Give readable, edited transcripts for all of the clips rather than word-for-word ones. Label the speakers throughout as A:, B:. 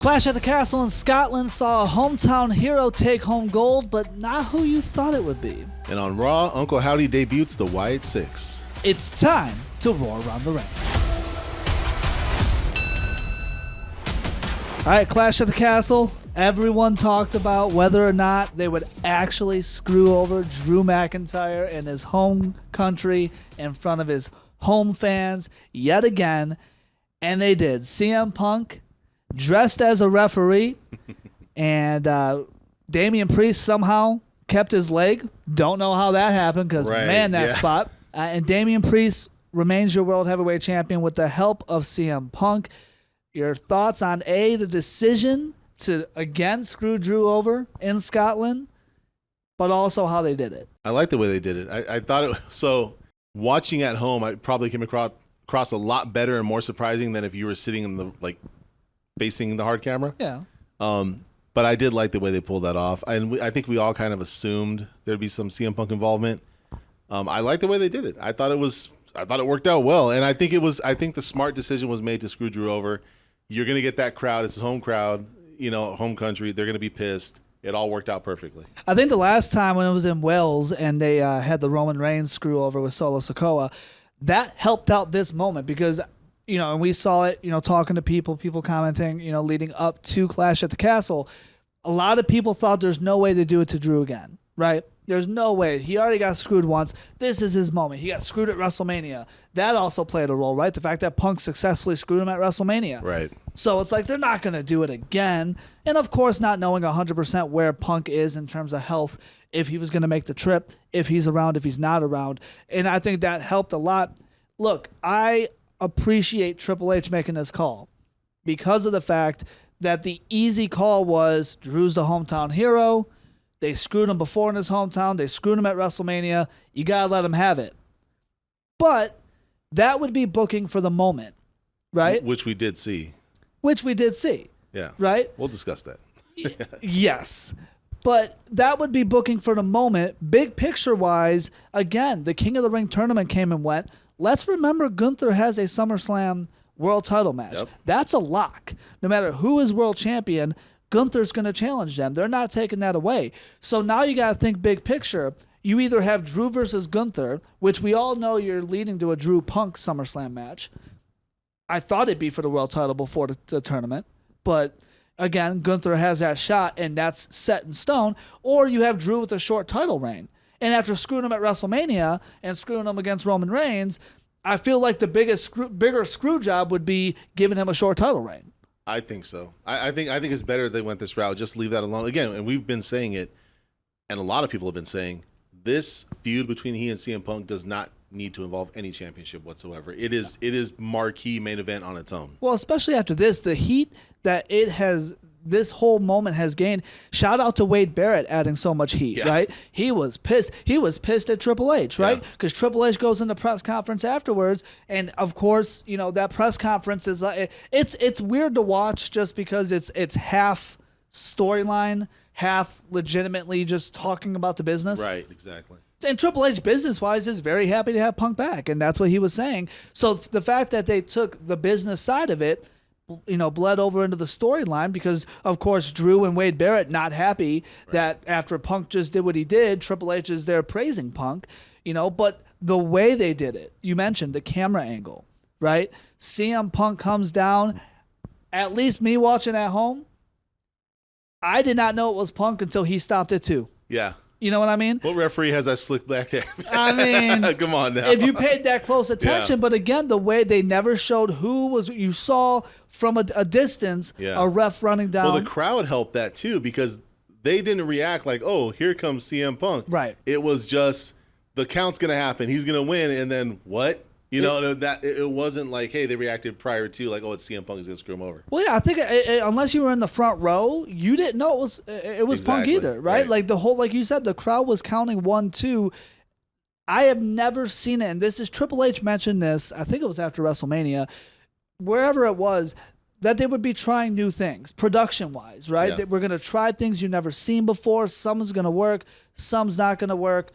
A: Clash at the Castle in Scotland saw a hometown hero take home gold, but not who you thought it would be.
B: And on Raw, Uncle Howdy debuts the Wyatt Sick6.
A: It's time to roar around the ring. All right, Clash at the Castle. Everyone talked about whether or not they would actually screw over Drew McIntyre in his home country in front of his home fans yet again, and they did. CM Punk dressed as a referee, and Damien Priest somehow kept his leg. Don't know how that happened because, that spot. And Damien Priest remains your World Heavyweight Champion with the help of CM Punk. Your thoughts on the decision to, again, screw Drew over in Scotland, but also how they did it?
B: I like the way they did it. I thought it, so watching at home, I probably came across a lot better and more surprising than if you were sitting in the, facing the hard camera.
A: Yeah.
B: But I did like the way they pulled that off. I think we all kind of assumed there'd be some CM Punk involvement. I like the way they did it. I thought it worked out well. And I think the smart decision was made to screw Drew over. You're going to get that crowd. It's his home crowd, home country. They're going to be pissed. It all worked out perfectly. I
A: think the last time when it was in Wales and they had the Roman Reigns screw over with Solo Sikoa, that helped out this moment because and we saw it, talking to people commenting, leading up to Clash at the Castle. A lot of people thought there's no way to do it to Drew again, right? There's no way. He already got screwed once. This is his moment. He got screwed at WrestleMania. That also played a role, right? The fact that Punk successfully screwed him at WrestleMania.
B: Right.
A: So it's like they're not going to do it again. And, of course, not knowing 100% where Punk is in terms of health, if he was going to make the trip, if he's around, if he's not around. And I think that helped a lot. Look, I appreciate Triple H making this call because of the fact that the easy call was Drew's the hometown hero. They screwed him before in his hometown. They screwed him at WrestleMania. You got to let him have it. But that would be booking for the moment, right?
B: Which we did see.
A: Yeah. Right?
B: We'll discuss that.
A: Yes. But that would be booking for the moment. Big picture-wise, again, the King of the Ring tournament came and went. Let's remember Gunther has a SummerSlam world title match.
B: Yep.
A: That's a lock. No matter who is world champion, Gunther's going to challenge them. They're not taking that away. So now you got to think big picture. You either have Drew versus Gunther, which we all know you're leading to a Drew Punk SummerSlam match. I thought it'd be for the world title before the tournament. But again, Gunther has that shot, and that's set in stone. Or you have Drew with a short title reign. And after screwing him at WrestleMania and screwing him against Roman Reigns, I feel like the bigger screw job would be giving him a short title reign.
B: I think so. I think it's better they went this route. Just leave that alone. Again, and we've been saying it, and a lot of people have been saying, this feud between he and CM Punk does not need to involve any championship whatsoever. It is marquee main event on its own.
A: Well, especially after this, the heat that this whole moment has gained. Shout out to Wade Barrett adding so much heat, right? He was pissed. He was pissed at Triple H, right? Because Triple H goes into press conference afterwards, and of course, that press conference is it's weird to watch just because it's half storyline, half legitimately just talking about the business.
B: Right, exactly.
A: And Triple H, business-wise, is very happy to have Punk back, and that's what he was saying. So the fact that they took the business side of it, bled over into the storyline because, of course, Drew and Wade Barrett not happy that after Punk just did what he did, Triple H is there praising Punk, but the way they did it, you mentioned the camera angle, right? CM Punk comes down, at least me watching at home, I did not know it was Punk until he stopped it too.
B: Yeah.
A: You know what I mean?
B: What referee has that slick back hair?
A: I mean,
B: come on now.
A: If you paid that close attention, but again, the way they never showed who was, you saw from a distance a ref running down.
B: Well, the crowd helped that too because they didn't react like, oh, here comes CM Punk.
A: Right.
B: It was just the count's going to happen. He's going to win. And then what? That it wasn't like, hey, they reacted prior to like, oh, it's CM Punk, he's going to screw him over.
A: Well, yeah, I think unless you were in the front row, you didn't know it was Punk either, right? Like the whole, like you said, the crowd was counting 1, 2. I have never seen it, and this is Triple H mentioned this, I think it was after WrestleMania, wherever it was, that they would be trying new things, production-wise, right?
B: Yeah.
A: That we're going to try things you've never seen before. Some's going to work, some's not going to work.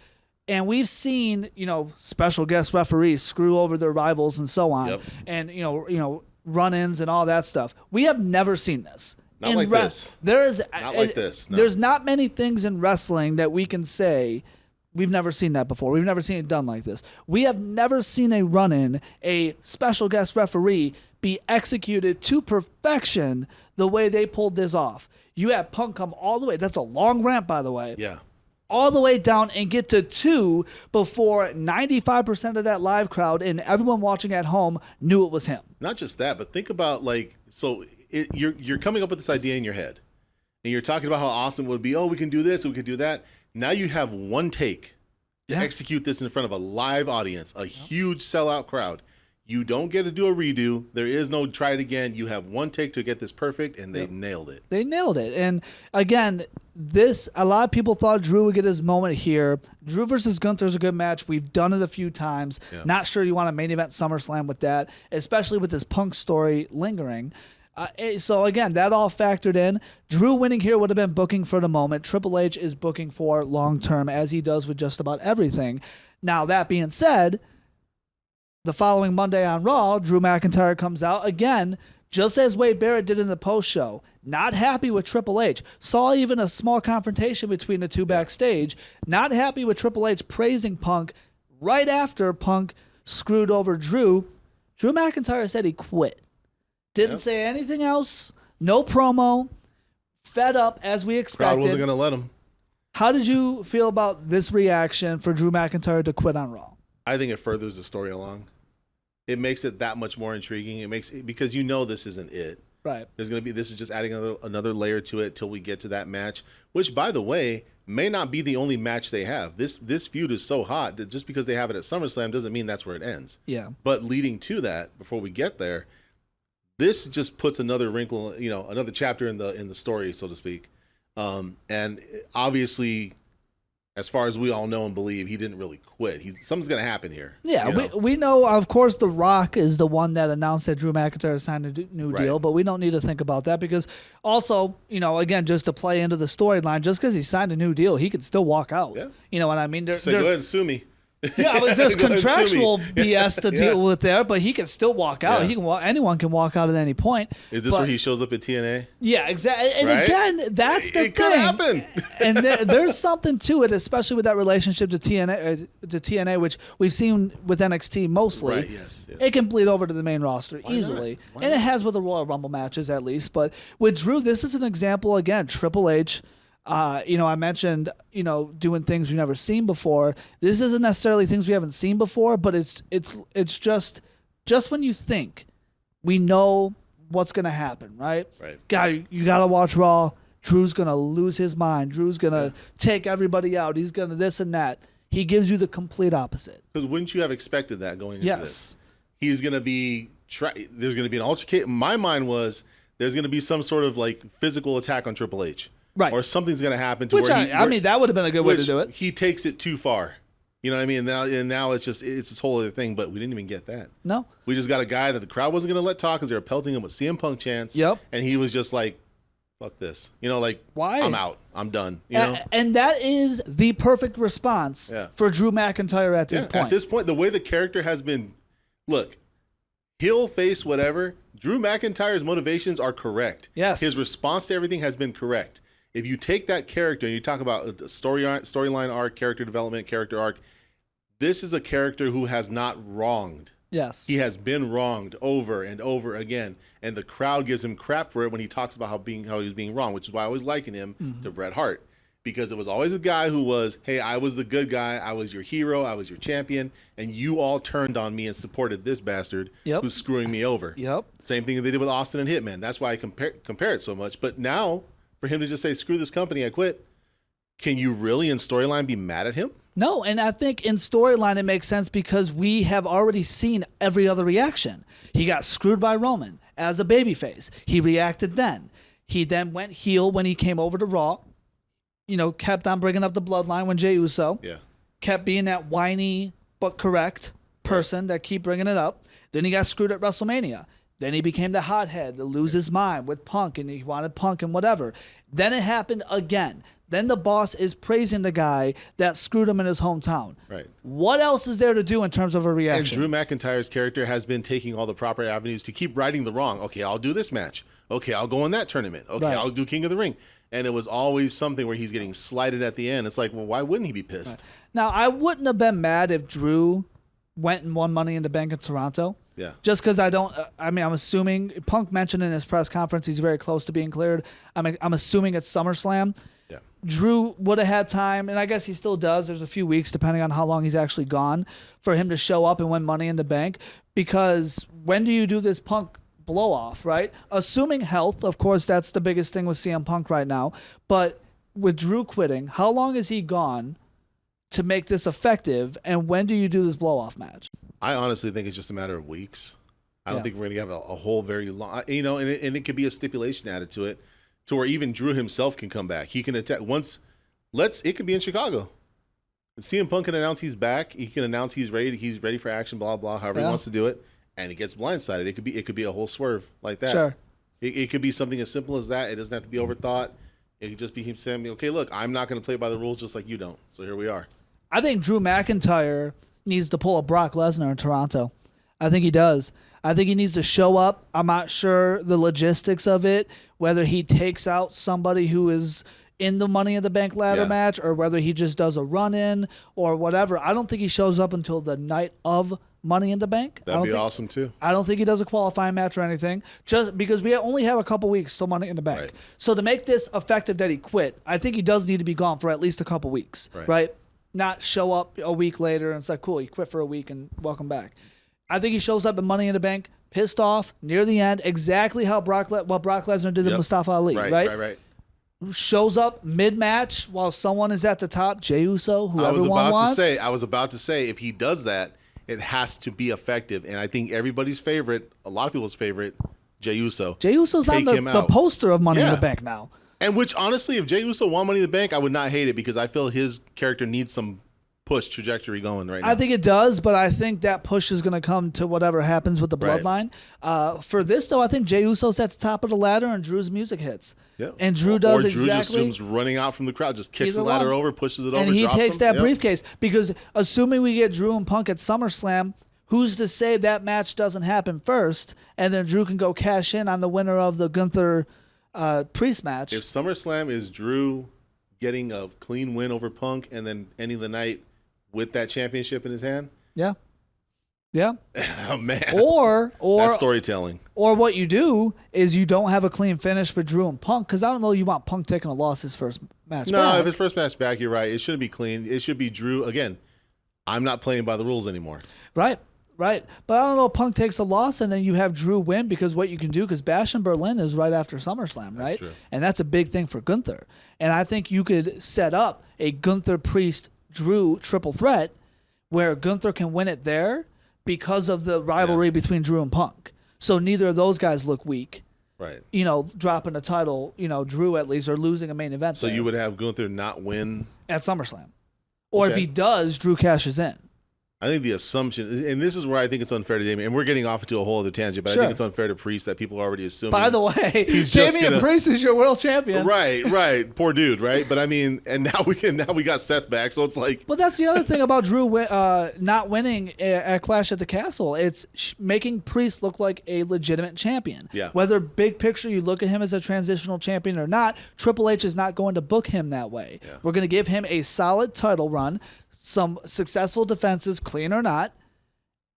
A: And we've seen, special guest referees screw over their rivals and so on.
B: Yep.
A: And, run-ins and all that stuff. We have never seen this.
B: Not like this.
A: Not
B: like this. No.
A: There's not many things in wrestling that we can say we've never seen that before. We've never seen it done like this. We have never seen a run-in, a special guest referee be executed to perfection the way they pulled this off. You had Punk come all the way. That's a long ramp, by the way.
B: Yeah.
A: All the way down and get to 2 before 95% of that live crowd and everyone watching at home knew it was him.
B: Not just that, but think about you're coming up with this idea in your head, and you're talking about how awesome it would be. Oh, we can do this, we can do that. Now you have one take to execute this in front of a live audience, a huge sellout crowd. You don't get to do a redo. There is no try it again. You have one take to get this perfect, and they nailed it.
A: They nailed it. And again, a lot of people thought Drew would get his moment here. Drew versus Gunther is a good match. We've done it a few times. Yeah. Not sure you want to main event SummerSlam with that, especially with this Punk story lingering. So again, that all factored in. Drew winning here would have been booking for the moment. Triple H is booking for long term, as he does with just about everything. Now, that being said, the following Monday on Raw, Drew McIntyre comes out again, just as Wade Barrett did in the post show. Not happy with Triple H. Saw even a small confrontation between the two backstage. Not happy with Triple H praising Punk right after Punk screwed over Drew. Drew McIntyre said he quit. Didn't say anything else. No promo. Fed up as we expected.
B: Crowd wasn't going to let him.
A: How did you feel about this reaction for Drew McIntyre to quit on Raw?
B: I think it furthers the story along. It makes it that much more intriguing. It makes because this isn't it.
A: Right.
B: This is just adding another layer to it till we get to that match, which, by the way, may not be the only match they have. This feud is so hot that just because they have it at SummerSlam doesn't mean that's where it ends.
A: Yeah.
B: But leading to that, before we get there, this just puts another wrinkle, another chapter in the story, so to speak. And obviously, as far as we all know and believe, he didn't really quit. Something's going to happen here.
A: Yeah, we know, of course, The Rock is the one that announced that Drew McIntyre signed a new deal, but we don't need to think about that because also, again, just to play into the storyline, just because he signed a new deal, he could still walk out. Yeah. You know what I mean?
B: Go ahead and sue me.
A: Yeah, but there's contractual BS to deal with there, but he can still walk out.
B: Yeah.
A: He can walk. Anyone can walk out at any point.
B: Is this where he shows up at TNA?
A: Yeah, exactly. And again, that's the thing.
B: It could happen.
A: And there's something to it, especially with that relationship to TNA, which we've seen with NXT mostly.
B: Right. Yes.
A: It can bleed over to the main roster easily, and it has with the Royal Rumble matches at least. But with Drew, this is an example again. Triple H. I mentioned, doing things we've never seen before. This isn't necessarily things we haven't seen before, but it's just when you think we know what's going to happen, right?
B: Right.
A: You got to watch Raw. Drew's going to lose his mind. Drew's going to take everybody out. He's going to this and that. He gives you the complete opposite.
B: Because wouldn't you have expected that going into this? He's going to be, there's going to be an altercation. My mind was there's going to be some sort of physical attack on Triple H.
A: Right.
B: Or something's going to happen to
A: that would have been a good way to do it.
B: He takes it too far. You know what I mean? And now it's this whole other thing, but we didn't even get that.
A: No.
B: We just got a guy that the crowd wasn't going to let talk because they were pelting him with CM Punk chants.
A: Yep.
B: And he was just like, fuck this.
A: Why?
B: I'm out. I'm done.
A: And that is the perfect response for Drew McIntyre at this point.
B: At this point, the way the character has been, look, heel, face, whatever, Drew McIntyre's motivations are correct.
A: Yes.
B: His response to everything has been correct. If you take that character and you talk about a storyline arc, character development, character arc, this is a character who has not wronged.
A: Yes.
B: He has been wronged over and over again. And the crowd gives him crap for it when he talks about how he was being wronged, which is why I always liken him to Bret Hart. Because it was always a guy who was, hey, I was the good guy, I was your hero, I was your champion, and you all turned on me and supported this bastard who's screwing me over.
A: Yep.
B: Same thing they did with Austin and Hitman. That's why I compare it so much. But now, for him to just say, screw this company, I quit, can you really in storyline be mad at him?
A: No, and I think in storyline it makes sense because we have already seen every other reaction. He got screwed by Roman as a babyface. He reacted then. He then went heel when he came over to Raw. Kept on bringing up the bloodline when Jey Uso.
B: Yeah.
A: Kept being that whiny but correct person that keep bringing it up. Then he got screwed at WrestleMania. Then he became the hothead to lose his mind with Punk, and he wanted Punk and whatever. Then it happened again. Then the boss is praising the guy that screwed him in his hometown.
B: Right.
A: What else is there to do in terms of a reaction?
B: And Drew McIntyre's character has been taking all the proper avenues to keep righting the wrong. Okay, I'll do this match. Okay, I'll go in that tournament. Okay,
A: Right.
B: I'll do King of the Ring. And it was always something where he's getting slighted at the end. It's like, well, why wouldn't he be pissed?
A: Right. Now, I wouldn't have been mad if Drew went and won Money in the Bank in Toronto.
B: Yeah.
A: Just because I'm assuming, Punk mentioned in his press conference he's very close to being cleared. I'm assuming it's SummerSlam.
B: Yeah.
A: Drew would have had time, and I guess he still does. There's a few weeks, depending on how long he's actually gone, for him to show up and win Money in the Bank. Because when do you do this Punk blow off, right? Assuming health, of course, that's the biggest thing with CM Punk right now. But with Drew quitting, how long is he gone to make this effective, and when do you do this blow off match?
B: I honestly think it's just a matter of weeks. I don't think we're going to have a whole very long, and it could be a stipulation added to it, to where even Drew himself can come back. He can attack it could be in Chicago. CM Punk can announce he's back. He can announce he's ready for action, blah, blah, however he wants to do it. And he gets blindsided. It could be a whole swerve like that.
A: Sure.
B: It could be something as simple as that. It doesn't have to be overthought. It could just be him saying, okay, look, I'm not going to play by the rules just like you don't. So here we are.
A: I think Drew McIntyre needs to pull a Brock Lesnar in Toronto. I think he does. I think he needs to show up. I'm not sure the logistics of it, whether he takes out somebody who is in the Money in the Bank ladder match or whether he just does a run-in or whatever. I don't think he shows up until the night of Money in the Bank.
B: That'd be awesome, too.
A: I don't think he does a qualifying match or anything, just because we only have a couple weeks till Money in the Bank.
B: Right.
A: So to make this effective that he quit, I think he does need to be gone for at least a couple weeks, right? Not show up a week later and it's like, cool, you quit for a week and welcome back. I think he shows up at Money in the Bank, pissed off, near the end, exactly how Brock Lesnar did to Mustafa Ali, right? Shows up mid-match while someone is at the top, Jey Uso, who everyone wants.
B: I was about to say, if he does that, it has to be effective. And I think everybody's favorite, a lot of people's favorite, Jey Uso.
A: Jey Uso's on the poster of Money in the Bank now.
B: And which, honestly, if Jey Uso won Money in the Bank, I would not hate it because I feel his character needs some push trajectory going right now.
A: I think it does, but I think that push is going to come to whatever happens with the bloodline. For this, though, I think Jey Uso's at the top of the ladder and Drew's music hits. Yeah. And Drew does exactly.
B: Or Drew just running out from the crowd, just kicks the ladder over, pushes it over,
A: and he
B: drops
A: takes
B: him.
A: that briefcase. Because assuming we get Drew and Punk at SummerSlam, who's to say that match doesn't happen first, and then Drew can go cash in on the winner of the Gunther Priest match?
B: If SummerSlam is Drew getting a clean win over Punk and then ending the night with that championship in his hand?
A: Yeah.
B: Oh, man.
A: Or
B: that's storytelling.
A: Or what you do is you don't have a clean finish for Drew and Punk, because I don't know you want Punk taking a loss his first match back.
B: If his first match back, you're right. It shouldn't be clean. It should be Drew. Again, I'm not playing by the rules anymore.
A: Right. But I don't know if Punk takes a loss and then you have Drew win, because what you can do, because Bash in Berlin is right after SummerSlam, right?
B: That's true.
A: And that's a big thing for Gunther. And I think you could set up a Gunther Priest Drew triple threat where Gunther can win it there because of the rivalry between Drew and Punk. So neither of those guys look weak.
B: Right.
A: Dropping the title, Drew at least, or losing a main event.
B: So you would have Gunther not win
A: at SummerSlam. Or if he does, Drew cashes in.
B: I think the assumption, and this is where I think it's unfair to Damien, and we're getting off into a whole other tangent, but I think it's unfair to Priest that people are already assuming.
A: By the way, Damien Priest is your world champion.
B: Right. Poor dude, right? But I mean, and now we got Seth back, so it's like.
A: But that's the other thing about Drew not winning at Clash at the Castle. It's making Priest look like a legitimate champion.
B: Yeah.
A: Whether big picture you look at him as a transitional champion or not, Triple H is not going to book him that way. Yeah. We're going to give him a solid title run, some successful defenses, clean or not,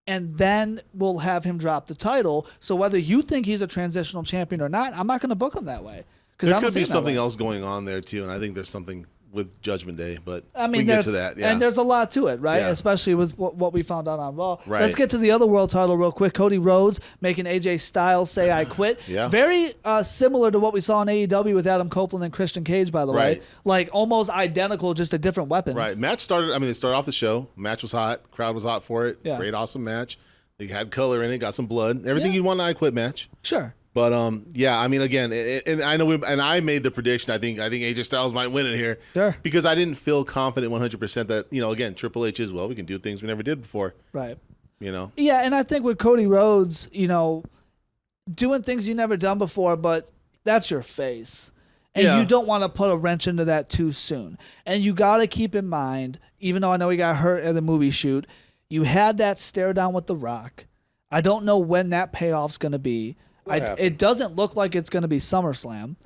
A: and then we'll have him drop the title. So whether you think he's a transitional champion or not, I'm not going to book him that way.
B: There could be something else going on there, too, and I think there's something with Judgment Day, but we can get to that.
A: And there's a lot to it, right? Yeah. Especially with what we found out on Raw.
B: Right.
A: Let's get to the other world title real quick. Cody Rhodes making AJ Styles say I quit. Very similar to what we saw in AEW with Adam Copeland and Christian Cage, by the way. Like almost identical, just a different weapon.
B: Right. Match started, they started off the show. Match was hot. Crowd was hot for it. Yeah. Great, awesome match. They had color in it, got some blood. Everything you want in an I Quit match.
A: Sure.
B: But again, and I know, and I made the prediction. I think AJ Styles might win it here, because I didn't feel confident 100% that again, Triple H is we can do things we never did before,
A: right?
B: Yeah,
A: and I think with Cody Rhodes, doing things you never done before, but that's your face, and you don't want to put a wrench into that too soon. And you got to keep in mind, even though I know he got hurt at the movie shoot, you had that stare down with The Rock. I don't know when that payoff's going to be. It doesn't look like it's going to be SummerSlam.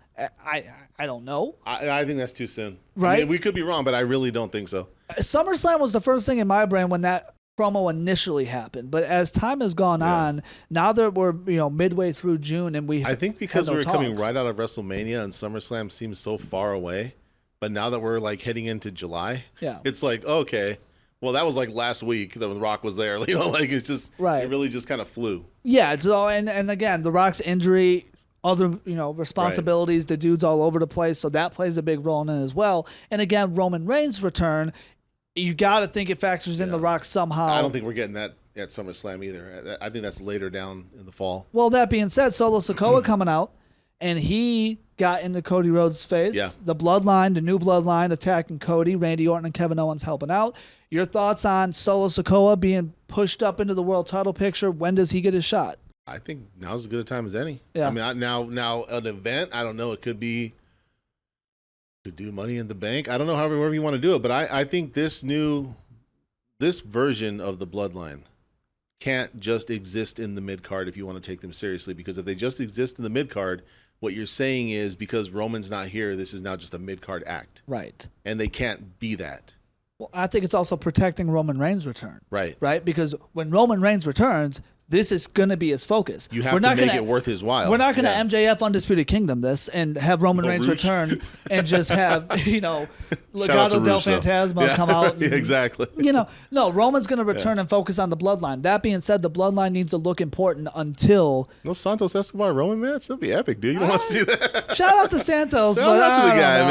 A: I don't know.
B: I think that's too soon.
A: Right?
B: I mean, we could be wrong, but I really don't think so.
A: SummerSlam was the first thing in my brain when that promo initially happened. But as time has gone on, now that we're midway through June and
B: I think because we were coming right out of WrestleMania and SummerSlam seems so far away, but now that we're like heading into July, it's like, okay, well, that was like last week that The Rock was there. Like it's just it really just kind of flew.
A: Yeah. So and again, The Rock's injury, other responsibilities, the dude's all over the place, so that plays a big role in it as well. And again, Roman Reigns' return, you got to think it factors in The Rock somehow.
B: I don't think we're getting that at SummerSlam either. I think that's later down in the fall.
A: Well, that being said, Solo Sikoa coming out, and he got into Cody Rhodes' face.
B: Yeah.
A: The Bloodline, the new Bloodline attacking Cody, Randy Orton and Kevin Owens helping out. Your thoughts on Solo Sikoa being pushed up into the world title picture? When does he get his shot?
B: I think now's as good a time as any.
A: Yeah.
B: I mean, now an event, I don't know, it could do Money in the Bank. I don't know however you want to do it, but I think this version of the Bloodline can't just exist in the mid-card if you want to take them seriously, because if they just exist in the mid-card, what you're saying is because Roman's not here, this is now just a mid-card act.
A: Right.
B: And they can't be that.
A: Well, I think it's also protecting Roman Reigns' return.
B: Right.
A: Right? Because when Roman Reigns returns, this is going to be his focus.
B: You have to make it worth his while.
A: We're not going to MJF Undisputed Kingdom this and have Roman Reigns return and just have, Legado del Fantasma come out. And,
B: exactly.
A: No, Roman's going to return and focus on the Bloodline. That being said, the Bloodline needs to look important until...
B: No Santos Escobar Roman match? That'd be epic, dude. You don't want to see that.
A: Shout out to Santos.
B: Shout out to the guy,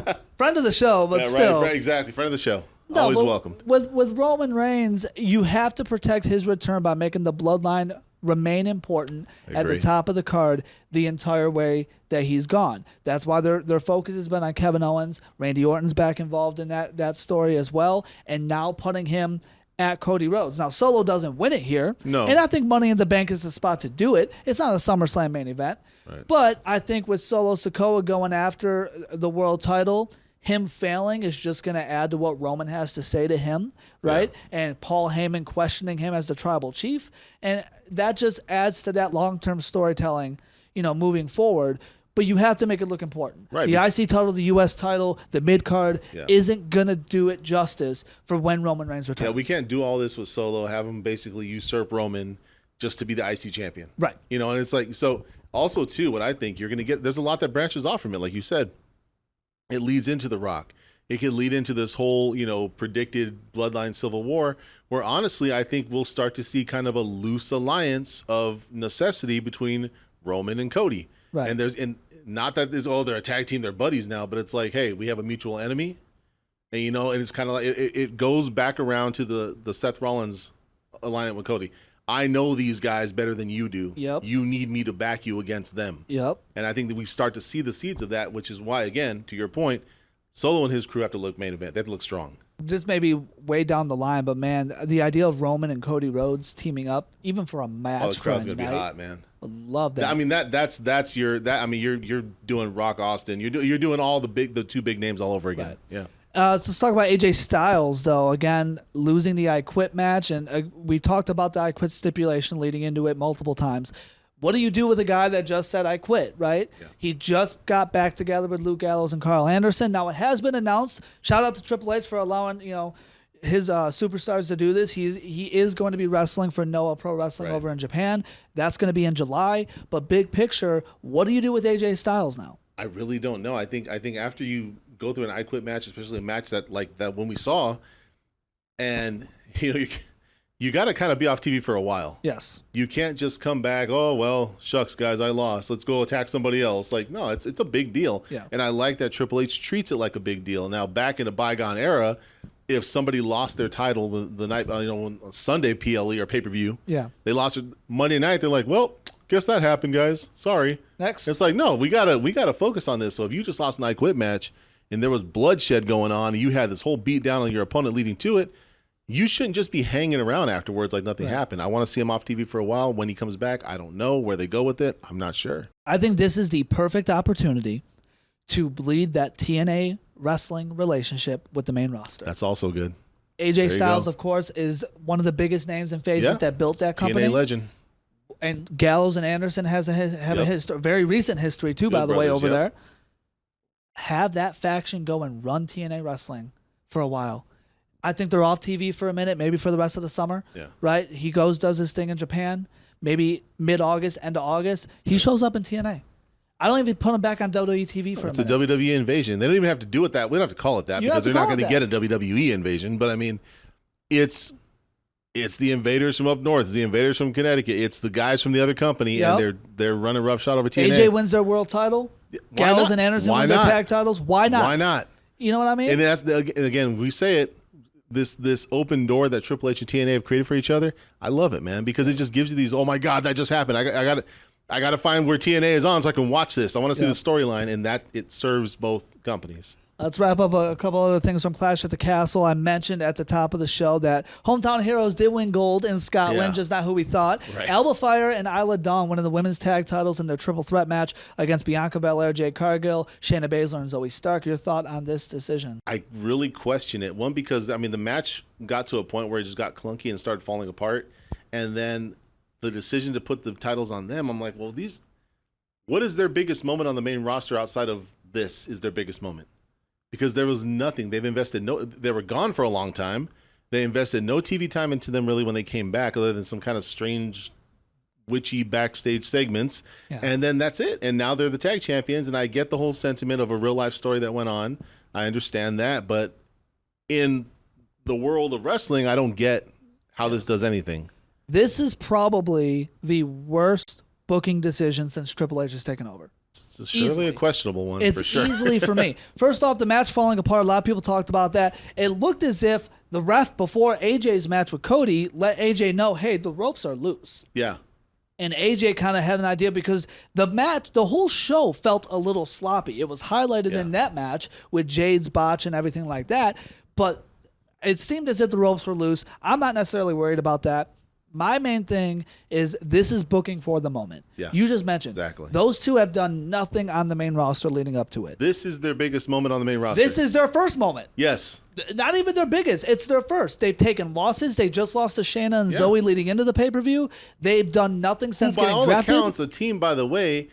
B: man.
A: Friend of the show, but still.
B: Right, exactly. Friend of the show.
A: No,
B: always welcome.
A: With Roman Reigns, you have to protect his return by making the Bloodline remain important at the top of the card the entire way that he's gone. That's why their focus has been on Kevin Owens. Randy Orton's back involved in that story as well, and now putting him at Cody Rhodes. Now, Solo doesn't win it here, and I think Money in the Bank is the spot to do it. It's not a SummerSlam main event, but I think with Solo Sikoa going after the world title, him failing is just going to add to what Roman has to say to him, right? Yeah. And Paul Heyman questioning him as the tribal chief. And that just adds to that long-term storytelling, moving forward. But you have to make it look important. Right. The IC title, the US title, the mid-card isn't going to do it justice for when Roman Reigns returns.
B: Yeah, we can't do all this with Solo, have him basically usurp Roman just to be the IC champion.
A: Right.
B: And it's like, so also, too, what I think you're going to get, there's a lot that branches off from it, like you said. It leads into The Rock. It could lead into this whole, predicted Bloodline Civil War, where honestly, I think we'll start to see kind of a loose alliance of necessity between Roman and Cody.
A: Right.
B: And not that they're a tag team, they're buddies now, but it's like, hey, we have a mutual enemy. And, and it's kind of like, it goes back around to the Seth Rollins alliance with Cody. I know these guys better than you do.
A: Yep.
B: You need me to back you against them.
A: Yep.
B: And I think that we start to see the seeds of that, which is why, again, to your point, Solo and his crew have to look main event. They have to look strong.
A: This may be way down the line, but man, the idea of Roman and Cody Rhodes teaming up, even for a match,
B: the crowd's gonna be hot, man.
A: I love that.
B: I mean, you're doing Rock Austin. You're doing all the two big names all over again. Right. Yeah.
A: Let's talk about AJ Styles, though. Again, losing the I Quit match, and we talked about the I Quit stipulation leading into it multiple times. What do you do with a guy that just said I quit, right? Yeah. He just got back together with Luke Gallows and Carl Anderson. Now, it has been announced. Shout out to Triple H for allowing his superstars to do this. He is going to be wrestling for Noah Pro Wrestling over in Japan. That's going to be in July. But big picture, what do you do with AJ Styles now?
B: I really don't know. I think after you go through an I Quit match, especially a match that when we saw, and you got to kind of be off TV for a while.
A: Yes.
B: You can't just come back, oh, well, shucks, guys, I lost. Let's go attack somebody else. Like, no, it's a big deal.
A: Yeah.
B: And I like that Triple H treats it like a big deal. Now, back in a bygone era, if somebody lost their title the night, Sunday PLE or pay-per-view, they lost it Monday night, they're like, well, guess that happened, guys. Sorry.
A: Next.
B: It's like, no, we gotta focus on this. So if you just lost an I Quit match and there was bloodshed going on and you had this whole beat down on your opponent leading to it, you shouldn't just be hanging around afterwards like nothing happened. I want to see him off TV for a while. When he comes back, I don't know where they go with it. I'm not sure.
A: I think this is the perfect opportunity to bleed that TNA wrestling relationship with the main roster.
B: That's also good.
A: AJ Styles, of course, is one of the biggest names and faces that built that company.
B: TNA legend.
A: And Gallows and Anderson have a history, very recent history too, by the way, over there. Have that faction go and run TNA Wrestling for a while. I think they're off TV for a minute, maybe for the rest of the summer. Yeah. Right? He goes, does his thing in Japan. Maybe mid-August, end of August, he shows up in TNA. I don't even put him back on WWE TV for a minute.
B: It's a WWE invasion. They don't even have to do it that. We don't have to call it that because they're not going to get a WWE invasion. But I mean, it's the invaders from up north. It's the invaders from Connecticut. It's the guys from the other company, and they're running roughshod over TNA.
A: AJ wins their world title. Gallows and Anderson win their tag titles. Why not?
B: Why not?
A: You know what I mean?
B: And that's again, we say it. This open door that Triple H and TNA have created for each other. I love it, man, because it just gives you these. Oh my God, that just happened. I got to find where TNA is on so I can watch this. I want to see the storyline, and that it serves both companies. Let's
A: wrap up a couple other things from Clash at the Castle. I mentioned at the top of the show that Hometown Heroes did win gold in Scotland, just not who we thought. Right. Alba Fyre and Isla Dawn winning the women's tag titles in their triple threat match against Bianca Belair, Jade Cargill, Shayna Baszler, and Zoe Stark. Your thought on this decision?
B: I really question it. One, because, I mean, the match got to a point where it just got clunky and started falling apart. And then the decision to put the titles on them, I'm like, well, what is their biggest moment on the main roster outside of this is their biggest moment? Because there was nothing. They've invested they were gone for a long time. They invested no TV time into them really when they came back, other than some kind of strange, witchy backstage segments. Yeah. And then that's it. And now they're the tag champions. And I get the whole sentiment of a real life story that went on. I understand that. But in the world of wrestling, I don't get how this does anything.
A: This is probably the worst booking decision since Triple H has taken over.
B: It's surely a questionable one,
A: for
B: sure.
A: It's easily for me. First off, the match falling apart. A lot of people talked about that. It looked as if the ref, before AJ's match with Cody, let AJ know, hey, the ropes are loose.
B: Yeah.
A: And AJ kind of had an idea because the whole show felt a little sloppy. It was highlighted in that match with Jade's botch and everything like that. But it seemed as if the ropes were loose. I'm not necessarily worried about that. My main thing is this is booking for the moment. Yeah, you just mentioned.
B: Exactly.
A: Those two have done nothing on the main roster leading up to it.
B: This is their biggest moment on the main roster.
A: This is their first moment.
B: Yes.
A: Not even their biggest. It's their first. They've taken losses. They just lost to Shayna and Zoe leading into the pay-per-view. They've done nothing since getting drafted.
B: By all accounts, a team, by the way,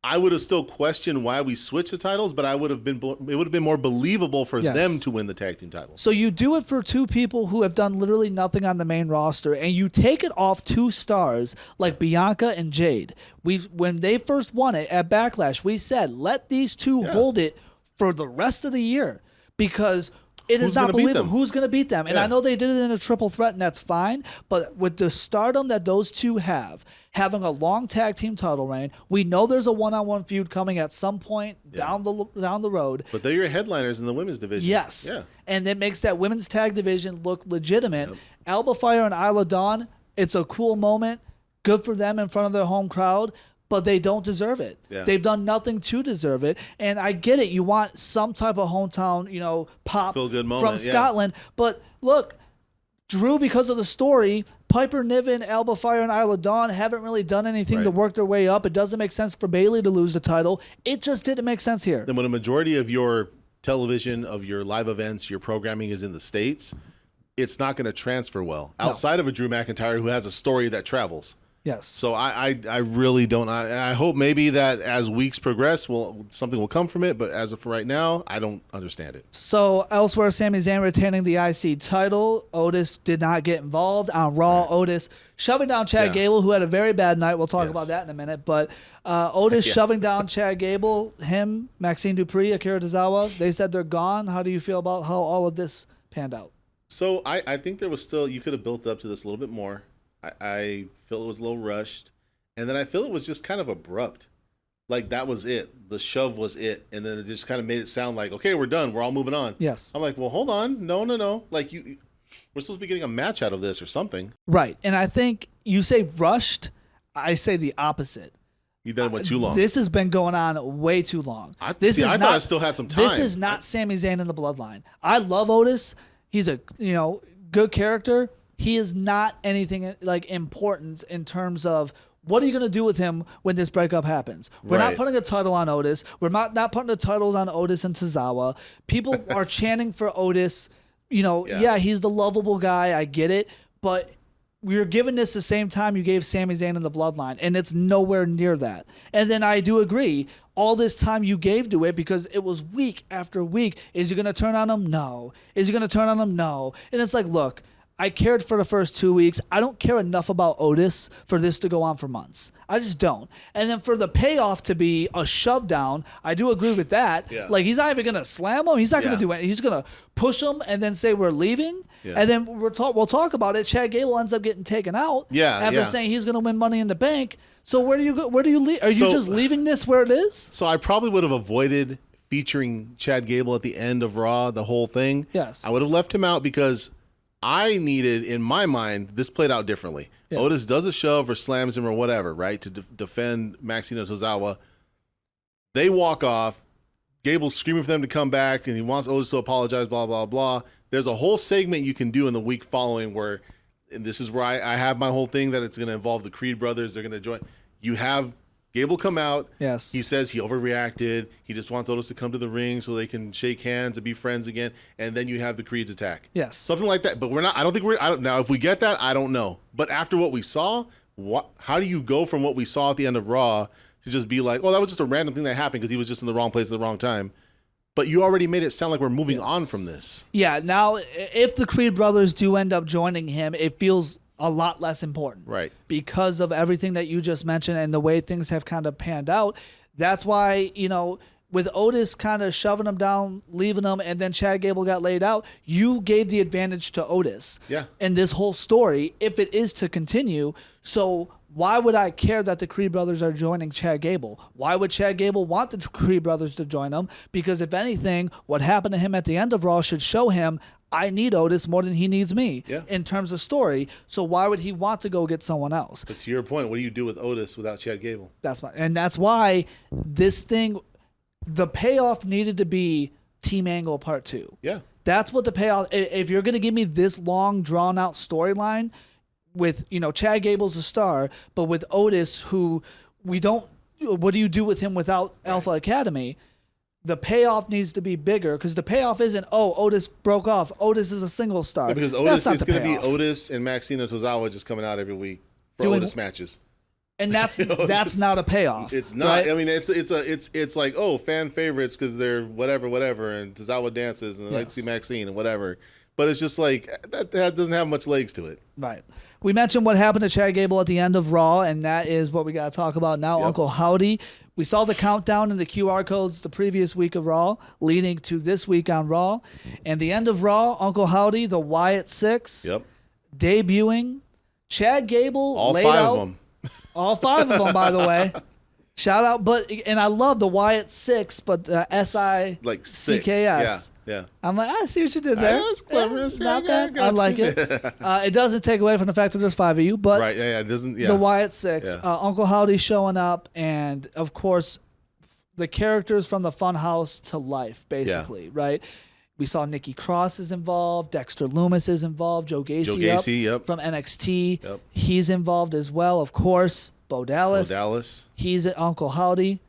B: I would have still questioned why we switched the titles, but it would have been more believable for them to win the tag team titles.
A: So you do it for two people who have done literally nothing on the main roster, and you take it off two stars like Bianca and Jade. When they first won it at Backlash, we said, let these two hold it for the rest of the year because it is not believable. Who's going to beat them? And I know they did it in a triple threat, and that's fine. But with the stardom that those two have, having a long tag team title reign, we know there's a one-on-one feud coming at some point down the road.
B: But they're your headliners in the women's division.
A: Yes. Yeah. And it makes that women's tag division look legitimate. Yep. Alba Fyre and Isla Dawn, it's a cool moment. Good for them in front of their home crowd. But they don't deserve it. Yeah. They've done nothing to deserve it. And I get it. You want some type of hometown, pop from Scotland. But look, Drew, because of the story, Piper Niven, Alba Fyre, and Isla Dawn haven't really done anything to work their way up. It doesn't make sense for Bayley to lose the title. It just didn't make sense here.
B: Then when a majority of your television, of your live events, your programming is in the States, it's not going to transfer well. Outside of a Drew McIntyre who has a story that travels.
A: Yes.
B: So I really don't. I hope maybe that as weeks progress, something will come from it. But as of right now, I don't understand it.
A: So elsewhere, Sami Zayn retaining the IC title. Otis did not get involved on Raw. Right. Otis shoving down Chad Gable, who had a very bad night. We'll talk about that in a minute. But Otis shoving down Chad Gable, him, Maxine Dupree, Akira Tozawa. They said they're gone. How do you feel about how all of this panned out?
B: So I think there was still, you could have built up to this a little bit more. I feel it was a little rushed. And then I feel it was just kind of abrupt. Like that was it. The shove was it. And then it just kind of made it sound like, okay, we're done. We're all moving on.
A: Yes.
B: I'm like, well, hold on. No. Like we're supposed to be getting a match out of this or something.
A: Right. And I think you say rushed. I say the opposite.
B: You then went too long.
A: This has been going on way too long.
B: I thought I still had some time.
A: This is not Sami Zayn in the bloodline. I love Otis. He's a good character. He is not anything like important in terms of what are you going to do with him when this breakup happens. We're not putting a title on Otis. We're not putting the titles on Otis and Tozawa. People are chanting for Otis. He's the lovable guy. I get it. But You're giving this the same time you gave Sami Zayn in the Bloodline, and it's nowhere near that. And then I do agree, all this time you gave to it because it was week after week. Is he going to turn on him? No. Is he going to turn on him? No. And it's like, look, I cared for the first 2 weeks. I don't care enough about Otis for this to go on for months. I just don't. And then for the payoff to be a shove down, I do agree with that.
B: Yeah.
A: Like, he's not even going to slam him. He's not going to do anything. He's going to push him and then say we're leaving. Yeah. And then we'll talk about it. Chad Gable ends up getting taken out after saying he's going to win Money in the Bank. So where do you go? Where do you leave? Are you just leaving this where it is?
B: So I probably would have avoided featuring Chad Gable at the end of Raw, the whole thing.
A: Yes.
B: I would have left him out because I needed, in my mind, this played out differently. Yeah. Otis does a shove or slams him or whatever, right, to defend Maxino Tozawa. They walk off. Gable's screaming for them to come back, and he wants Otis to apologize, blah, blah, blah. There's a whole segment you can do in the week following where, and this is where I have my whole thing that it's going to involve the Creed brothers. They're going to join. You have Gable come out. Yes. He says he overreacted. He just wants Otis to come to the ring so they can shake hands and be friends again. And then you have the Creeds attack.
A: Yes.
B: Something like that. But we're not. I don't think we're. Now, if we get that, I don't know. But after what we saw, how do you go from what we saw at the end of Raw to just be like, oh, that was just a random thing that happened because he was just in the wrong place at the wrong time? But you already made it sound like we're moving on from this. Yeah.
A: Now, if the Creed brothers do end up joining him, it feels a lot less important.
B: Right.
A: Because of everything that you just mentioned and the way things have kind of panned out. That's why, with Otis kind of shoving him down, leaving him, and then Chad Gable got laid out, you gave the advantage to Otis.
B: Yeah.
A: In this whole story, if it is to continue. So why would I care that the Creed brothers are joining Chad Gable? Why would Chad Gable want the Creed brothers to join him? Because if anything, what happened to him at the end of Raw should show him I need Otis more than he needs me in terms of story. So why would he want to go get someone else?
B: But to your point, what do you do with Otis without Chad Gable?
A: That's why this thing, the payoff needed to be Team Angle Part 2.
B: Yeah.
A: That's what the payoff. If you're going to give me this long, drawn out storyline with, Chad Gable's a star, but with Otis, who what do you do with him without Alpha Academy? The payoff needs to be bigger because the payoff isn't, Otis broke off. Otis is a single star.
B: Yeah, because Otis is going to be Otis and Maxino Tozawa just coming out every week for Otis matches.
A: And that's not a payoff.
B: It's not. Right? I mean, it's like, fan favorites because they're whatever, and Tozawa dances and Lexi Maxine and whatever. But it's just like that doesn't have much legs to it.
A: Right. We mentioned what happened to Chad Gable at the end of Raw, and that is what we got to talk about now. Yep. Uncle Howdy. We saw the countdown in the QR codes the previous week of Raw, leading to this week on Raw. And the end of Raw, Uncle Howdy, the Wyatt Sick6, debuting. Chad Gable
B: all
A: laid
B: 5
A: out,
B: of them.
A: All 5 of them, by the way. Shout out, and I love the Wyatt Sick6, but SICKS.
B: Like CKS. Yeah.
A: I'm like, I see what you did there.
B: That's clever.
A: Not bad. I like it. It doesn't take away from the fact that there's 5 of you, but
B: right, it doesn't. Yeah.
A: The Wyatt Sick6, Uncle Howdy showing up, and of course, the characters from the Funhouse to life, basically, right? We saw Nikki Cross is involved, Dexter Lumis is involved, Joe Gacy from NXT. Yep. He's involved as well, of course. Bo Dallas. He's at Uncle Howdy.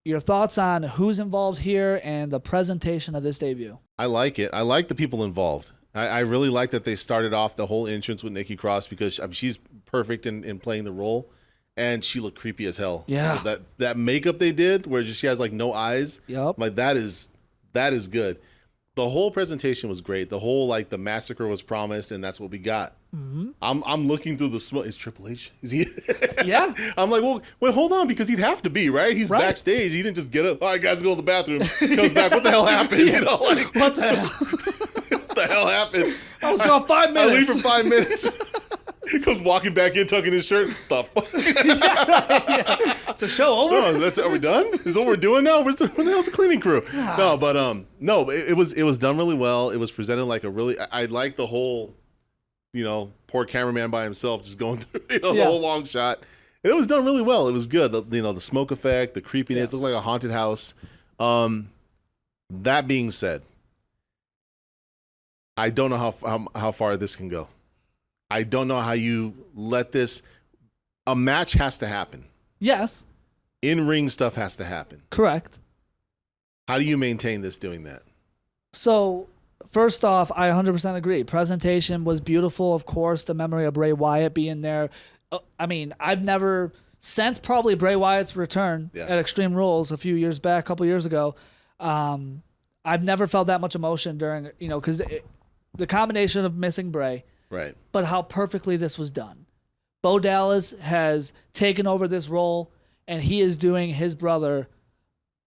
A: Your thoughts on who's involved here and the presentation of this debut?
B: I like it. I like the people involved. I really like that they started off the whole entrance with Nikki Cross because she's perfect in playing the role, and she looked creepy as hell.
A: Yeah.
B: That makeup they did where she has like no eyes.
A: Yep.
B: Like that is good. The whole presentation was great. The whole the massacre was promised, and that's what we got. Mm-hmm. I'm looking through the smoke. Is Triple H? Is he?
A: Yeah.
B: I'm like, well, wait, hold on, because he'd have to be right. He's backstage. He didn't just get up. All right, guys, go to the bathroom. Comes back. What the hell happened?
A: What the hell?
B: What the hell happened?
A: I was gone 5 minutes.
B: I leave for 5 minutes. He goes walking back in, tucking his shirt. The fuck?
A: It's a show over.
B: No, are we done? Is what we're doing now? Where the hell's the cleaning crew? No, but it was done really well. It was presented like a really. I like the whole, poor cameraman by himself just going through the whole long shot. And it was done really well. It was good. The smoke effect, the creepiness, looked like a haunted house. That being said, I don't know how far this can go. I don't know how you let this. A match has to happen.
A: Yes.
B: In-ring stuff has to happen.
A: Correct.
B: How do you maintain this doing that?
A: So, First off, I 100% agree. Presentation was beautiful, of course. The memory of Bray Wyatt being there. I mean, I've never, since probably Bray Wyatt's return at Extreme Rules a few years back, a couple years ago, I've never felt that much emotion during, because the combination of missing Bray,
B: right,
A: but how perfectly this was done. Bo Dallas has taken over this role, and he is doing his brother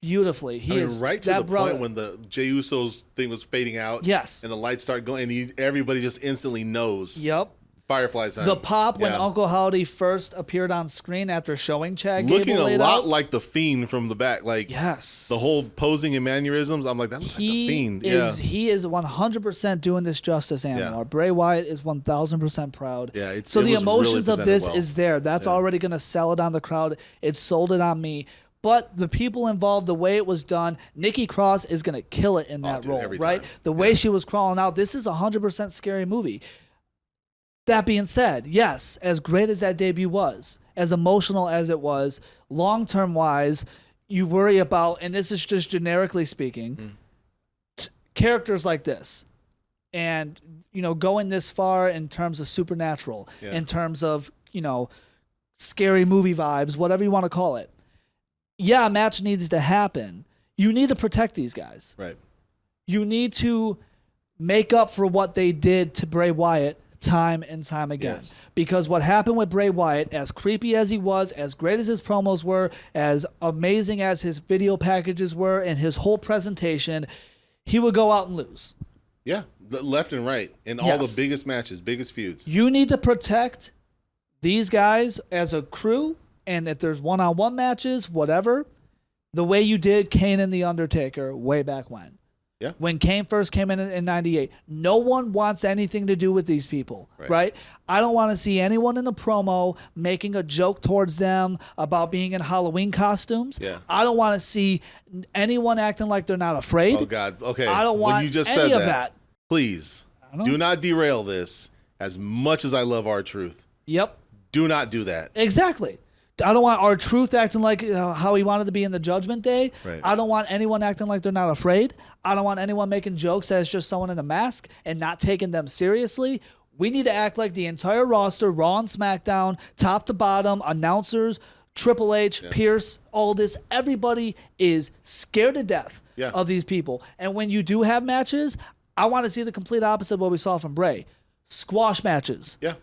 A: beautifully. He is
B: right to the point when the Jey Uso's thing was fading out.
A: Yes.
B: And the lights start going, and everybody just instantly knows.
A: Yep.
B: Firefly's time.
A: The pop when Uncle Howdy first appeared on screen after showing Chad Gable
B: looking a lot like the Fiend from the back. Like,
A: yes.
B: The whole posing and mannerisms, I'm like, that looks like the Fiend.
A: He is 100% doing this justice anymore.
B: Yeah.
A: Bray Wyatt is 1,000% proud.
B: Yeah,
A: so the emotions
B: really
A: of this
B: well.
A: is there. That's already going to sell it on the crowd. It sold it on me. But the people involved, the way it was done, Nikki Cross is going to kill it in that role, right? The way she was crawling out, this is a 100% scary movie. That being said, yes, as great as that debut was, as emotional as it was, long-term wise, you worry about, and this is just generically speaking, characters like this. And, going this far in terms of supernatural, in terms of, scary movie vibes, whatever you want to call it. Yeah, a match needs to happen. You need to protect these guys.
B: Right.
A: You need to make up for what they did to Bray Wyatt time and time again.
B: Yes.
A: Because what happened with Bray Wyatt, as creepy as he was, as great as his promos were, as amazing as his video packages were, and his whole presentation, he would go out and lose.
B: Yeah, left and right in all the biggest matches, biggest feuds.
A: You need to protect these guys as a crew, and if there's one-on-one matches, whatever, the way you did Kane and The Undertaker way back when.
B: Yeah.
A: When Kane first came in 98, no one wants anything to do with these people, right? I don't want to see anyone in the promo making a joke towards them about being in Halloween costumes.
B: Yeah.
A: I don't want to see anyone acting like they're not afraid.
B: Oh, God. Okay.
A: I don't want
B: when you just
A: any
B: said
A: of that.
B: Please, do not derail this as much as I love R-Truth.
A: Yep.
B: Do not do that.
A: Exactly. I don't want R-Truth acting like how he wanted to be in the Judgment Day.
B: Right.
A: I don't want anyone acting like they're not afraid. I don't want anyone making jokes as just someone in a mask and not taking them seriously. We need to act like the entire roster, Raw and SmackDown, top to bottom, announcers, Triple H, Pierce, Aldis, everybody is scared to death of these people. And when you do have matches, I want to see the complete opposite of what we saw from Bray. Squash matches.
B: Yeah.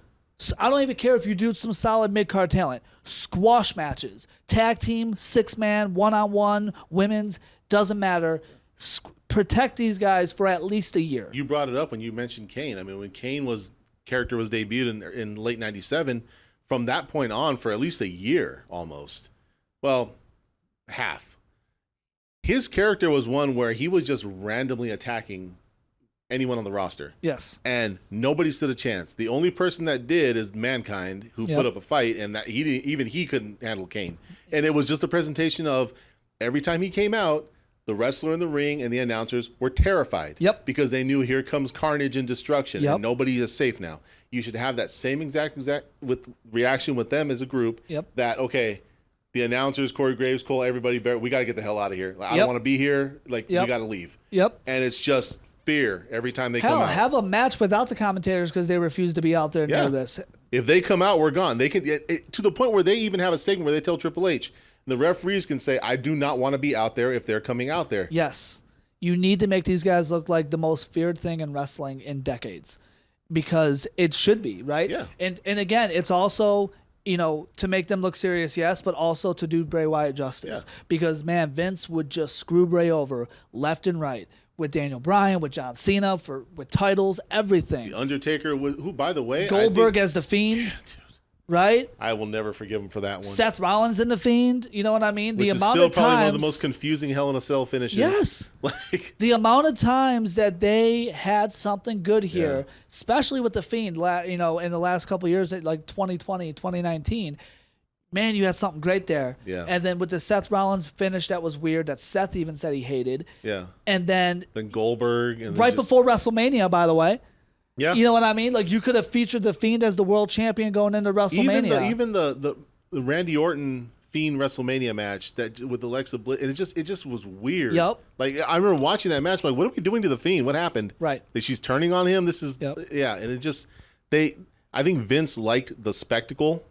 A: I don't even care if you do some solid mid-card talent. Squash matches. Tag team, 6-man, one-on-one, women's, doesn't matter. Protect these guys for at least a year.
B: You brought it up when you mentioned Kane. I mean, when character was debuted in late 97, from that point on for at least a year almost. Well, half. His character was one where he was just randomly attacking anyone on the roster.
A: Yes.
B: And nobody stood a chance. The only person that did is Mankind, who put up a fight, and that he couldn't handle Kane. And it was just a presentation of every time he came out, the wrestler in the ring and the announcers were terrified.
A: Yep.
B: Because they knew here comes carnage and destruction, and nobody is safe now. You should have that same exact with reaction with them as a group.
A: Yep.
B: That, okay, the announcers, Corey Graves, Cole, everybody, we got to get the hell out of here. I don't want to be here. We got to leave.
A: Yep.
B: And it's just fear every time they come out.
A: Have a match without the commentators because they refuse to be out there near this.
B: If they come out, we're gone. They can to the point where they even have a segment where they tell Triple H, the referees can say, I do not want to be out there if they're coming out there.
A: Yes. You need to make these guys look like the most feared thing in wrestling in decades because it should be, right?
B: Yeah.
A: And again, it's also, to make them look serious, yes, but also to do Bray Wyatt justice because, man, Vince would just screw Bray over left and right. With Daniel Bryan, with John Cena, with titles, everything.
B: The Undertaker, who, by the way,
A: Goldberg as the Fiend, right?
B: I will never forgive him for that one.
A: Seth Rollins in the Fiend, you know what I mean?
B: Which
A: the
B: is
A: amount
B: still
A: of
B: probably
A: times,
B: one of the most confusing Hell in a Cell finishes.
A: Yes, the amount of times that they had something good here, especially with the Fiend, in the last couple of years, like 2020, 2019. Man, you had something great there.
B: Yeah.
A: And then with the Seth Rollins finish that was weird, that Seth even said he hated.
B: Yeah.
A: And then
B: Goldberg. And
A: right before WrestleMania, by the way.
B: Yeah.
A: You know what I mean? Like, you could have featured The Fiend as the world champion going into WrestleMania.
B: Even the Randy Orton Fiend WrestleMania match that with Alexa Bliss, and it just was weird.
A: Yep.
B: Like I remember watching that match, like, what are we doing to the Fiend? What happened?
A: Right.
B: That she's turning on him. This is
A: Yep.
B: yeah, and it just I think Vince liked the spectacle,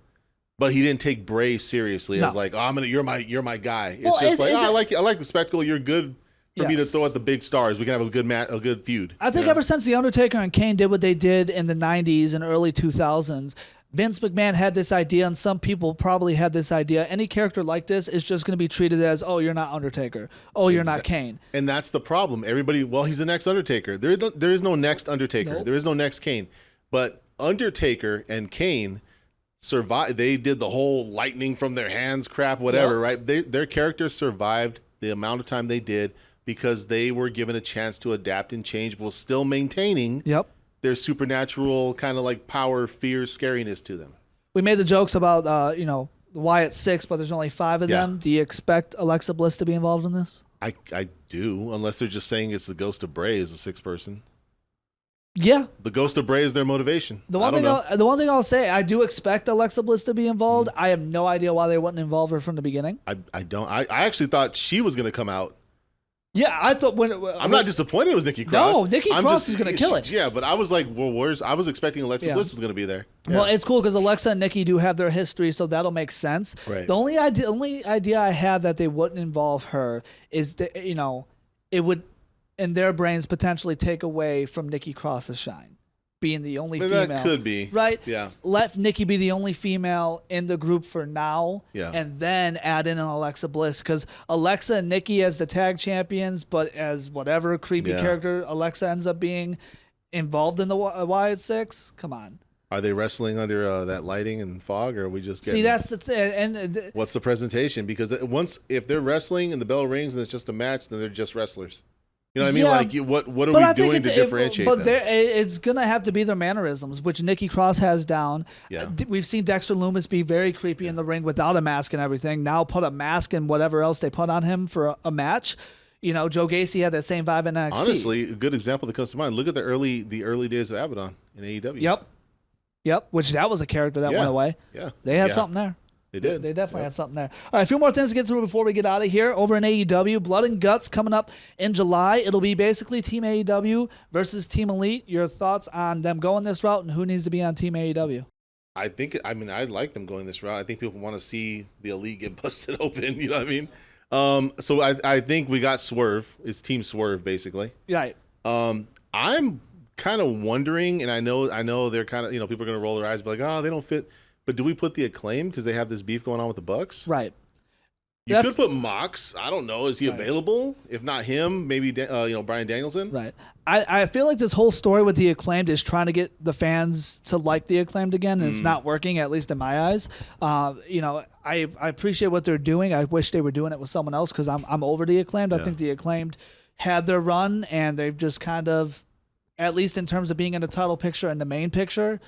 B: but he didn't take Bray seriously as like, oh, you're my guy. It's I like the spectacle. You're good for me to throw at the big stars. We can have a good feud.
A: I think ever since The Undertaker and Kane did what they did in the 90s and early 2000s, Vince McMahon had this idea, and some people probably had this idea. Any character like this is just going to be treated as, oh, you're not Undertaker. Oh, you're not Kane.
B: And that's the problem. Everybody, well, he's the next Undertaker. There is no next Undertaker. Nope. There is no next Kane. But Undertaker and Kane survived. They did the whole lightning from their hands crap, whatever, right? Their characters survived the amount of time they did because they were given a chance to adapt and change while still maintaining their supernatural kind of like power, fear, scariness to them.
A: We made the jokes about, the Wyatt Six, but there's only 5 of them. Do you expect Alexa Bliss to be involved in this?
B: I do, unless they're just saying it's the ghost of Bray as a 6th person.
A: Yeah.
B: The ghost of Bray is their motivation.
A: The one thing I'll say, I do expect Alexa Bliss to be involved. I have no idea why they wouldn't involve her from the beginning.
B: I don't. I actually thought she was going to come out.
A: Yeah, I thought
B: I'm not disappointed it was Nikki Cross.
A: No, Nikki Cross is going to kill it.
B: Yeah, but I was like, well, I was expecting Alexa Bliss was going to be there. Yeah.
A: Well, it's cool because Alexa and Nikki do have their history, so that'll make sense.
B: Right.
A: The only idea I have that they wouldn't involve her is that, it would, in their brains, potentially take away from Nikki Cross's shine. Being the only female.
B: That could be.
A: Right?
B: Yeah.
A: Let Nikki be the only female in the group for now.
B: Yeah.
A: And then add in an Alexa Bliss. Because Alexa and Nikki as the tag champions, but as whatever creepy character Alexa ends up being if the Wyatt Six. Come on.
B: Are they wrestling under that lighting and fog, or are we just getting...
A: See, that's the thing. And
B: what's the presentation? Because if they're wrestling and the bell rings and it's just a match, then they're just wrestlers. You know what I mean?
A: Yeah,
B: Like, what are we doing to differentiate them?
A: It's going to have to be their mannerisms, which Nikki Cross has down.
B: Yeah.
A: We've seen Dexter Lumis be very creepy in the ring without a mask and everything. Now put a mask and whatever else they put on him for a match. Joe Gacy had that same vibe in NXT.
B: Honestly, a good example that comes to mind. Look at the early days of Abaddon in AEW.
A: Yep. Which that was a character that went away.
B: Yeah.
A: They had something there.
B: They did.
A: They definitely had something there. All right, a few more things to get through before we get out of here. Over in AEW, Blood and Guts coming up in July. It'll be basically Team AEW versus Team Elite. Your thoughts on them going this route and who needs to be on Team AEW?
B: I like them going this route. I think people want to see the Elite get busted open. You know what I mean? So I think we got Swerve. It's Team Swerve, basically.
A: Right.
B: I'm kind of wondering, and I know they're kind of, people are going to roll their eyes, be like, oh, they don't fit. But do we put the Acclaim because they have this beef going on with the Bucks?
A: Right.
B: You could put Mox. I don't know. Is he available? If not him, maybe Bryan Danielson.
A: Right. I feel like this whole story with the Acclaimed is trying to get the fans to like the Acclaimed again, and it's not working, at least in my eyes. I appreciate what they're doing. I wish they were doing it with someone else because I'm over the Acclaimed. I think the Acclaimed had their run, and they've just kind of, at least in terms of being in the title picture and the main picture,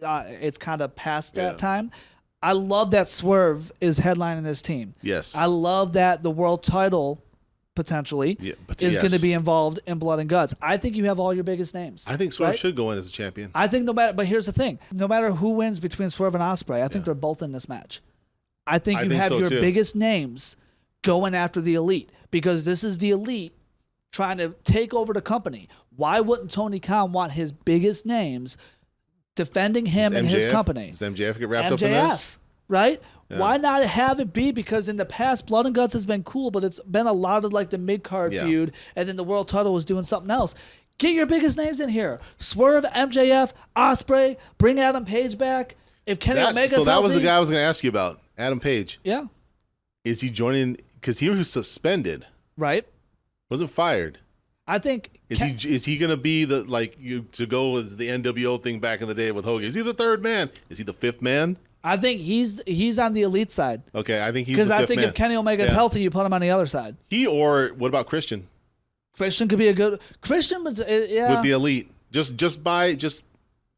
A: it's kind of past that time. I love that Swerve is headlining this team.
B: Yes.
A: I love that the world title potentially is going to be involved in Blood and Guts. I think you have all your biggest names.
B: I think Swerve should go in as a champion.
A: I think but here's the thing. No matter who wins between Swerve and Ospreay, I think they're both in this match. I think you have your biggest names going after the Elite because this is the Elite trying to take over the company. Why wouldn't Tony Khan want his biggest names defending him and his company?
B: Does MJF get wrapped up in this?
A: Right? Yeah. Why not have it be? Because in the past, Blood and Guts has been cool, but it's been a lot of like the mid-card feud, and then the world title was doing something else. Get your biggest names in here. Swerve, MJF, Ospreay, bring Adam Page back. If Kenny Omega's healthy.
B: So that was the guy I was going to ask you about, Adam Page.
A: Yeah.
B: Is he joining? Because he was suspended.
A: Right.
B: Wasn't fired.
A: I think
B: is he gonna be to go as the NWO thing back in the day with Hogan? Is he the third man? Is he the fifth man?
A: I think he's on the Elite side.
B: Okay, I think he's the fifth man.
A: Because I think if Kenny Omega's healthy, you put him on the other side.
B: What about Christian?
A: Christian could be a good Christian, but
B: with the Elite, just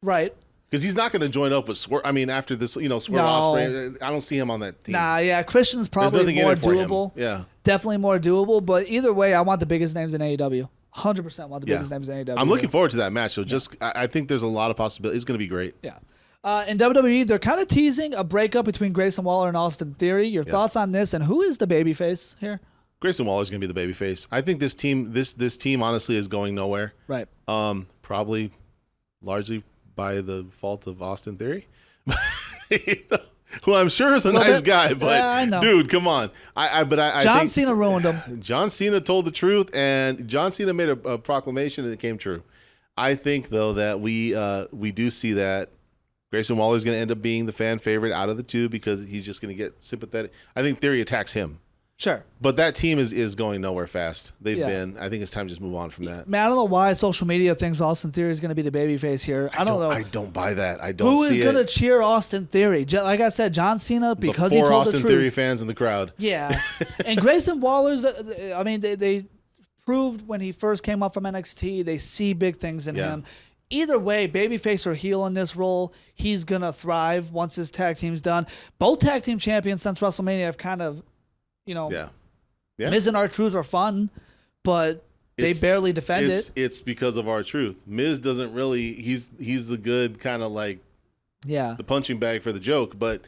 A: right.
B: Because he's not going to join up with Swerve. I mean, after this, Swerve Ospreay, I don't see him on that team.
A: Nah, yeah, Christian's probably more doable.
B: Yeah,
A: definitely more doable. But either way, I want the biggest names in AEW. 100% want the biggest names in AEW.
B: I'm looking forward to that match. So I think there's a lot of possibilities. It's going to be great.
A: Yeah. In WWE, they're kind of teasing a breakup between Grayson Waller and Austin Theory. Your thoughts on this, and who is the babyface here?
B: Grayson Waller is going to be the babyface. I think this team honestly is going nowhere.
A: Right.
B: Probably largely by the fault of Austin Theory, who I'm sure is a nice guy, but
A: I know.
B: Dude, come on. I
A: John
B: think
A: Cena ruined him.
B: John Cena told the truth, and John Cena made a proclamation, and it came true. I think though that we do see that Grayson Waller is going to end up being the fan favorite out of the two because he's just going to get sympathetic. I think Theory attacks him.
A: Sure.
B: But that team is going nowhere fast. They've been. I think it's time to just move on from that.
A: Man, I don't know why social media thinks Austin Theory is going to be the babyface here. I don't know.
B: I don't buy that. I don't
A: Who
B: see
A: is going to cheer Austin Theory? Like I said, John Cena, because he told
B: Austin
A: the truth.
B: Theory fans in the crowd.
A: Yeah. And Grayson Waller's, I mean, they proved when he first came up from NXT, they see big things in him. Either way, babyface or heel in this role, he's going to thrive once his tag team's done. Both tag team champions since WrestleMania have kind of, Miz and R-Truth are fun, but they barely defend it.
B: It's because of R-Truth. Miz doesn't really, he's the good kind of like the punching bag for the joke, but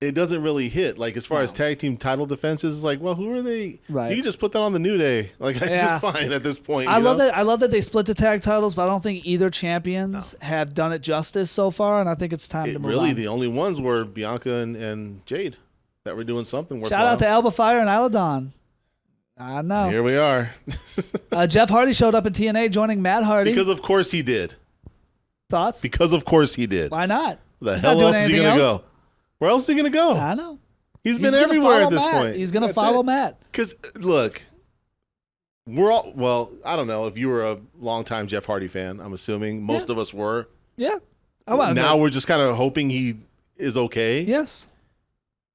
B: it doesn't really hit. Like as far as tag team title defenses, it's like, well, who are they? Right. You can just put that on the New Day. Like it's just fine at this point.
A: I love that they split the tag titles, but I don't think either champions have done it justice so far, and I think it's time to move on.
B: The only ones were Bianca and Jade that were doing something.
A: Shout out to Alba, Fyre, and Isla Dawn. I know.
B: Here we are.
A: Jeff Hardy showed up in TNA, joining Matt Hardy.
B: Because of course he did.
A: Thoughts?
B: Because of course he did.
A: Why not?
B: The hell else is he going to go? Where else is he going to go?
A: I know.
B: He's been everywhere at this point.
A: He's going to follow Matt.
B: Because, look, we're all, well, I don't know if you were a longtime Jeff Hardy fan. I'm assuming most of us were.
A: Yeah.
B: Now we're just kind of hoping he is okay.
A: Yes.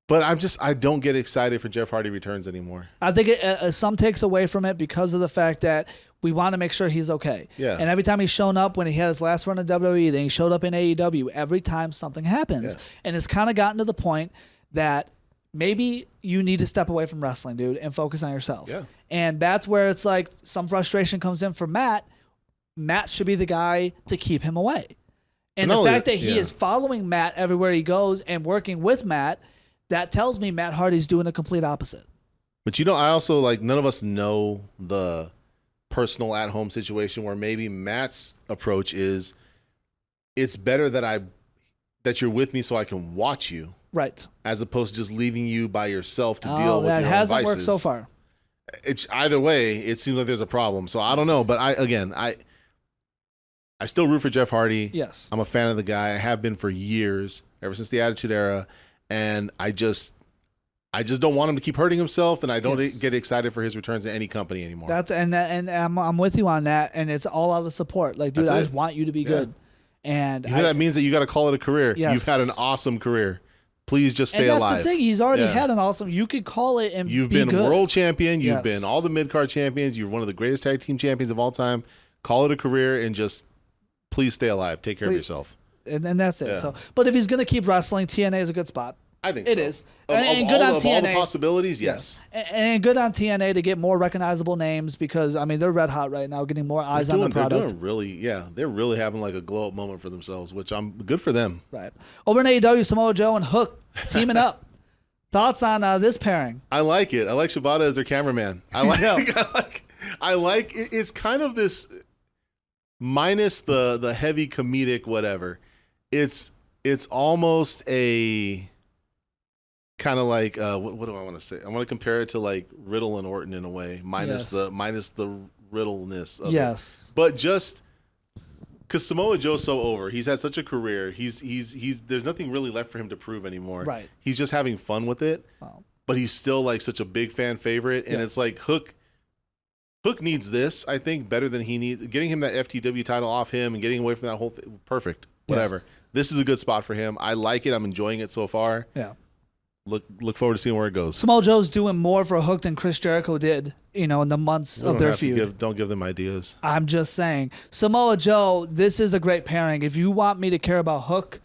B: But I don't get excited for Jeff Hardy returns anymore.
A: I think some takes away from it because of the fact that we want to make sure he's okay.
B: Yeah.
A: And every time he's shown up, when he had his last run in WWE, then he showed up in AEW, every time something happens. Yeah. And it's kind of gotten to the point that maybe you need to step away from wrestling, dude, and focus on yourself.
B: Yeah.
A: And that's where it's like some frustration comes in for Matt. Matt should be the guy to keep him away. And the fact that he is following Matt everywhere he goes and working with Matt, that tells me Matt Hardy's doing the complete opposite.
B: But I also none of us know the personal at-home situation where maybe Matt's approach is it's better that you're with me so I can watch you.
A: Right.
B: As opposed to just leaving you by yourself to deal with your own vices.
A: That hasn't worked so far.
B: It's either way, it seems like there's a problem. So I don't know, but I still root for Jeff Hardy.
A: Yes.
B: I'm a fan of the guy. I have been for years, ever since the Attitude Era, and I just don't want him to keep hurting himself, and I don't get excited for his returns in any company anymore.
A: And I'm with you on that, and it's all out of support. Like, dude, I just want you to be good. And
B: that means that you got to call it a career.
A: Yes.
B: You've had an awesome career. Please just stay
A: alive.
B: alive.
A: That's the thing. He's already had an awesome. You could call it and
B: you've
A: be
B: been
A: good.
B: World champion. You've been all the mid-card champions. You're one of the greatest tag team champions of all time. Call it a career and just please stay alive. Take care of yourself.
A: And that's it. Yeah. So, but if he's going to keep wrestling, TNA is a good spot.
B: I think
A: it is. And good on TNA.
B: All the possibilities, yes.
A: And good on TNA to get more recognizable names because, I mean, they're red hot right now, getting more eyes on the product.
B: They're really having like a glow-up moment for themselves, which I'm good for them.
A: Right. Over in AEW, Samoa Joe and Hook teaming up. Thoughts on this pairing?
B: I like it. I like Shibata as their cameraman. I like it's kind of this minus the heavy comedic whatever. It's almost a kind of like what do I want to say? I want to compare it to like Riddle and Orton in a way, minus the Riddleness of it. But just because Samoa Joe's so over, he's had such a career. He's there's nothing really left for him to prove anymore.
A: Right.
B: He's just having fun with it.
A: Wow.
B: But he's still like such a big fan favorite, and it's like Hook needs this, I think, better than he needs. Getting him that FTW title off him and getting away from that whole thing, perfect. Whatever. Yes. This is a good spot for him. I like it. I'm enjoying it so far.
A: Yeah.
B: Look forward to seeing where it goes.
A: Samoa Joe's doing more for Hook than Chris Jericho did, in the months of their feud.
B: Don't give them ideas.
A: I'm just saying. Samoa Joe, this is a great pairing. If you want me to care about Hook,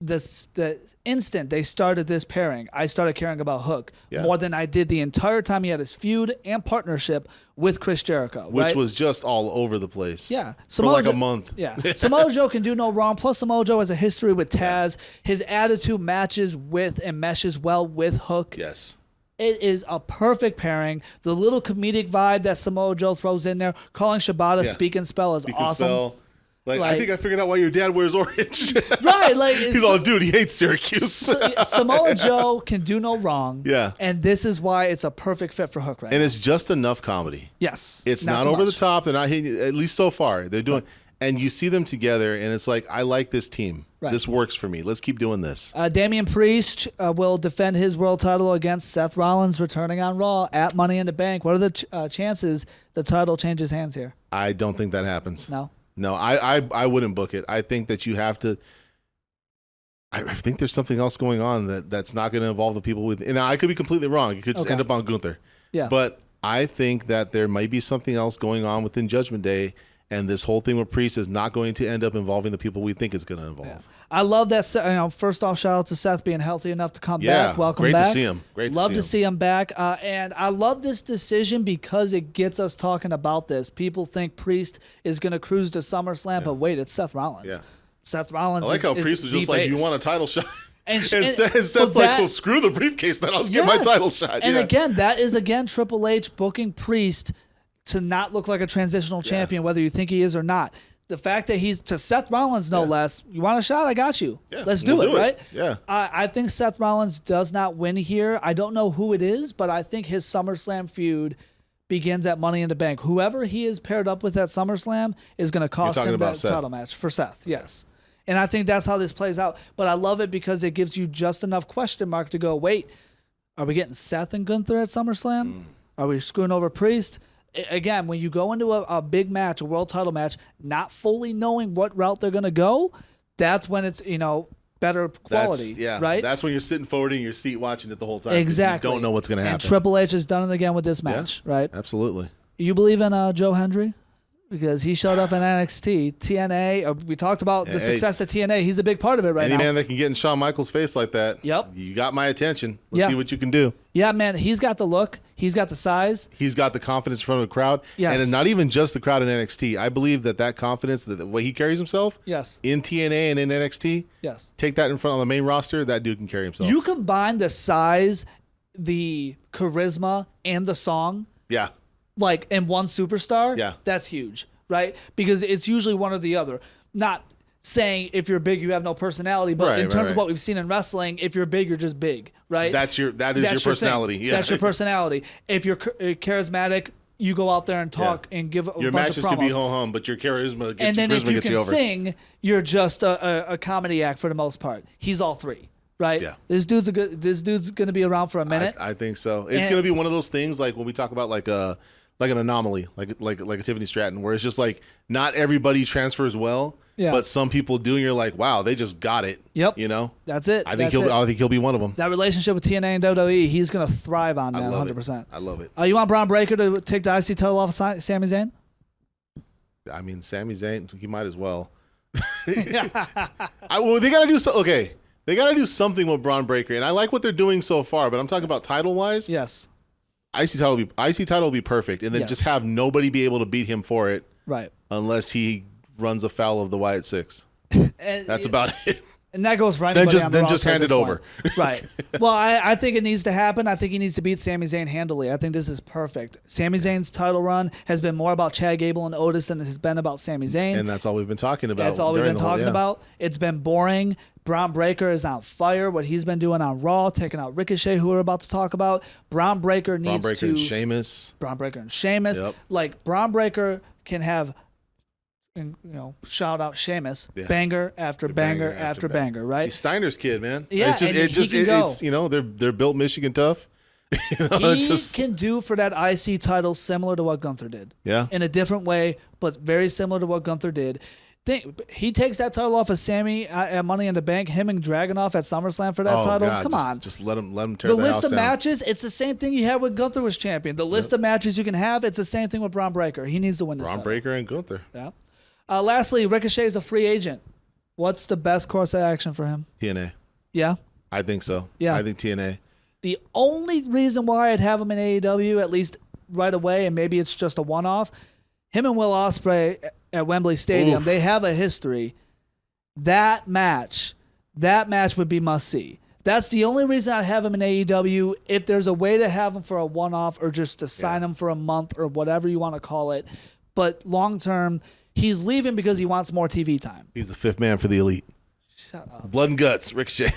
A: the instant they started this pairing, I started caring about Hook
B: Yeah.
A: more than I did the entire time he had his feud and partnership with Chris Jericho,
B: Which
A: right?
B: was just all over the place.
A: Yeah.
B: For like a month.
A: Yeah. Samoa Joe can do no wrong. Plus, Samoa Joe has a history with Taz. His attitude matches with and meshes well with Hook.
B: Yes.
A: It is a perfect pairing. The little comedic vibe that Samoa Joe throws in there, calling Shibata Speak and Spell is awesome.
B: Spell. Like, I think I figured out why your dad wears orange.
A: Right. Like,
B: he's all, dude, he hates Syracuse.
A: Samoa Joe can do no wrong.
B: Yeah.
A: And this is why it's a perfect fit for Hook right
B: And
A: now.
B: it's just enough comedy.
A: Yes.
B: It's not
A: too
B: over
A: much.
B: the top. They're not hitting, at least so far. They're doing, and you see them together, and it's like, I like this team.
A: Right.
B: This works for me. Let's keep doing this.
A: Damien Priest will defend his world title against Seth Rollins, returning on Raw at Money in the Bank. What are the chances the title changes hands here?
B: I don't think that happens.
A: No.
B: I wouldn't book it. I think that you have to. I think there's something else going on that's not going to involve the people with. And I could be completely wrong. It could just end up on Gunther.
A: Yeah.
B: But I think that there might be something else going on within Judgment Day, and this whole thing with Priest is not going to end up involving the people we think it's going to involve.
A: Yeah. I love that. First off, shout out to Seth being healthy enough to come back. Welcome
B: great
A: back.
B: to see him.
A: Love to see him back. And I love this decision because it gets us talking about this. People think Priest is going to cruise to SummerSlam, but wait, it's Seth Rollins.
B: Yeah.
A: Seth Rollins.
B: I like how Priest was just like, "You want a title shot?" And Seth's like, "Well, screw the briefcase, then I'll just get my title shot."
A: And again, that is Triple H booking Priest to not look like a transitional champion, whether you think he is or not. The fact that he's to Seth Rollins, no less. You want a shot? I got you.
B: Yeah,
A: Let's do it, right?
B: Yeah.
A: I think Seth Rollins does not win here. I don't know who it is, but I think his SummerSlam feud begins at Money in the Bank. Whoever he is paired up with at SummerSlam is going to cost him that title match for Seth. Yes. And I think that's how this plays out. But I love it because it gives you just enough question mark to go, wait, are we getting Seth and Gunther at SummerSlam? Are we screwing over Priest? Again, when you go into a big match, a world title match, not fully knowing what route they're going to go, that's when it's, better quality, right?
B: That's when you're sitting forward in your seat watching it the whole time.
A: Exactly.
B: You don't know what's going to happen.
A: And Triple H has done it again with this match, right?
B: Absolutely.
A: You believe in Joe Hendry? Because he showed up in NXT, TNA. We talked about the success of TNA. He's a big part of it right now.
B: Any man that can get in Shawn Michaels' face like that, you got my attention. Let's see what you can do.
A: Yeah, man. He's got the look. He's got the size.
B: He's got the confidence in front of the crowd.
A: Yes.
B: And not even just the crowd in NXT. I believe that confidence, the way he carries himself in TNA and in NXT, take that in front of the main roster, that dude can carry himself.
A: You combine the size, the charisma, and the song.
B: Yeah.
A: Like in one superstar, that's huge, right? Because it's usually one or the other. Not saying if you're big, you have no personality, but in terms of what we've seen in wrestling, if you're big, you're just big, right?
B: That is your personality.
A: Yeah. That's your personality. If you're charismatic, you go out there and talk and give a bunch of promos.
B: Your matches can be ho-hum, but your charisma gets
A: and then if you can
B: over.
A: sing, you're just a comedy act for the most part. He's all three. Right. Yeah. This dude's going to be around for a minute.
B: I think so. It's going to be one of those things like when we talk about like an anomaly, like a Tiffany Stratton, where it's just like not everybody transfers well, but some people do, and you're like, wow, they just got it.
A: Yep. That's it.
B: I think he'll be one of them.
A: That relationship with TNA and WWE, he's going to thrive on that 100%.
B: I love it.
A: You want Bron Breakker to take the IC title off of Sami Zayn?
B: I mean, Sami Zayn, he might as well. They got to do so. Okay. They got to do something with Bron Breakker, and I like what they're doing so far. But I'm talking about title-wise.
A: Yes. IC
B: title will be perfect, and then just have nobody be able to beat him for it.
A: Right.
B: Unless he runs afoul of the Wyatt Six. That's about it.
A: And that goes right.
B: Then just hand it over.
A: Right. Well, I think it needs to happen. I think he needs to beat Sami Zayn handily. I think this is perfect. Sami Zayn's title run has been more about Chad Gable and Otis than it has been about Sami Zayn.
B: And that's all we've been talking about.
A: That's all we've been talking about. It's been boring. Bron Breakker is on fire. What he's been doing on Raw, taking out Ricochet, who we're about to talk about. Bron Breakker
B: and Sheamus.
A: Bron Breakker and Sheamus. Yep. Like Bron Breakker can have, shout out Sheamus, banger after banger after banger, right?
B: He's Steiner's kid, man.
A: Yeah,
B: it's they're built Michigan tough.
A: He can do for that IC title similar to what Gunther did.
B: Yeah.
A: In a different way, but very similar to what Gunther did. He takes that title off of Sami at Money in the Bank. Him and Dragunov at SummerSlam for that title.
B: God,
A: Come on,
B: just let him tear
A: the
B: the
A: list
B: house
A: of
B: down.
A: matches. It's the same thing you had when Gunther was champion. The list of matches you can have. It's the same thing with Bron Breakker. He needs to win this.
B: Bron Breakker and Gunther.
A: Yeah. Lastly, Ricochet is a free agent. What's the best course of action for him?
B: TNA.
A: Yeah?
B: I think so.
A: Yeah.
B: I think TNA.
A: The only reason why I'd have him in AEW, at least right away, and maybe it's just a one-off, him and Will Ospreay at Wembley Stadium, they have a history. That match would be must-see. That's the only reason I'd have him in AEW. If there's a way to have him for a one-off or just to sign him for a month or whatever you want to call it. But long-term, he's leaving because he wants more TV time.
B: He's the fifth man for the Elite.
A: Shut up.
B: Blood and guts, Ricochet.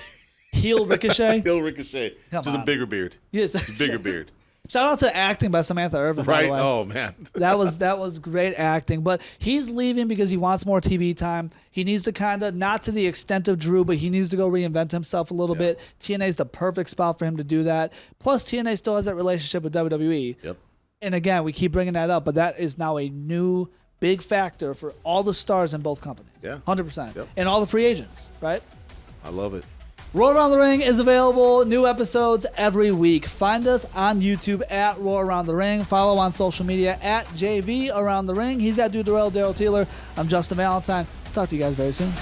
A: Heel Ricochet?
B: Heel Ricochet.
A: Come
B: Just
A: on.
B: a bigger beard.
A: Yes.
B: It's a bigger beard.
A: Shout out to acting by Samantha Irvin, by
B: Right?
A: the way.
B: Oh, man.
A: That was great acting. But he's leaving because he wants more TV time. He needs to kind of, not to the extent of Drew, but he needs to go reinvent himself a little bit. TNA's the perfect spot for him to do that. Plus, TNA still has that relationship with WWE.
B: Yep.
A: And again, we keep bringing that up, but that is now a new big factor for all the stars in both companies.
B: Yeah.
A: 100%.
B: Yep.
A: And all the free agents, right?
B: I love it.
A: Roar Around the Ring is available. New episodes every week. Find us on YouTube at Roar Around the Ring. Follow on social media at JV Around the Ring. He's at Dude Darrell, Daryl Taylor. I'm Justin Valentine. Talk to you guys very soon.